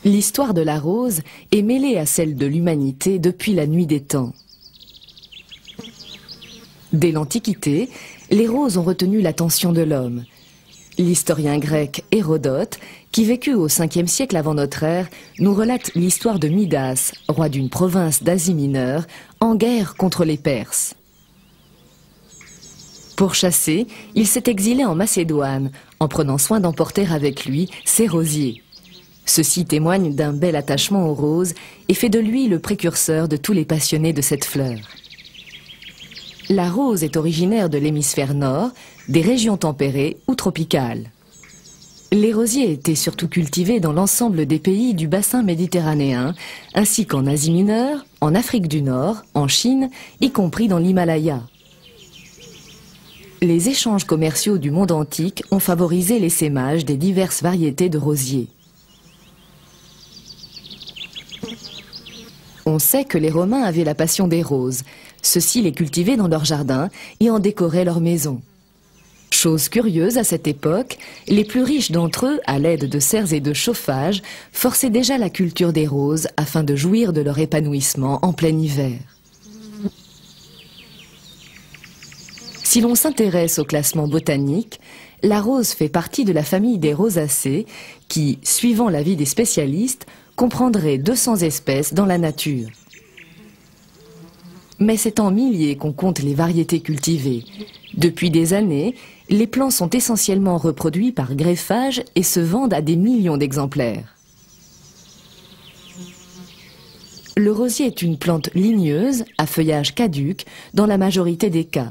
L'histoire de la rose est mêlée à celle de l'humanité depuis la nuit des temps. Dès l'Antiquité, les roses ont retenu l'attention de l'homme. L'historien grec Hérodote, qui vécut au 5e siècle avant notre ère, nous relate l'histoire de Midas, roi d'une province d'Asie mineure, en guerre contre les Perses. Pour chasser, il s'est exilé en Macédoine, en prenant soin d'emporter avec lui ses rosiers. Ceci témoigne d'un bel attachement aux roses et fait de lui le précurseur de tous les passionnés de cette fleur. La rose est originaire de l'hémisphère nord, des régions tempérées ou tropicales. Les rosiers étaient surtout cultivés dans l'ensemble des pays du bassin méditerranéen, ainsi qu'en Asie mineure, en Afrique du Nord, en Chine, y compris dans l'Himalaya. Les échanges commerciaux du monde antique ont favorisé l'essaimage des diverses variétés de rosiers. On sait que les Romains avaient la passion des roses. Ceux-ci les cultivaient dans leurs jardins et en décoraient leurs maisons. Chose curieuse à cette époque, les plus riches d'entre eux, à l'aide de serres et de chauffage, forçaient déjà la culture des roses afin de jouir de leur épanouissement en plein hiver. Si l'on s'intéresse au classement botanique, la rose fait partie de la famille des rosacées qui, suivant l'avis des spécialistes, comprendrait 200 espèces dans la nature. Mais c'est en milliers qu'on compte les variétés cultivées. Depuis des années, les plants sont essentiellement reproduits par greffage et se vendent à des millions d'exemplaires. Le rosier est une plante ligneuse, à feuillage caduc, dans la majorité des cas.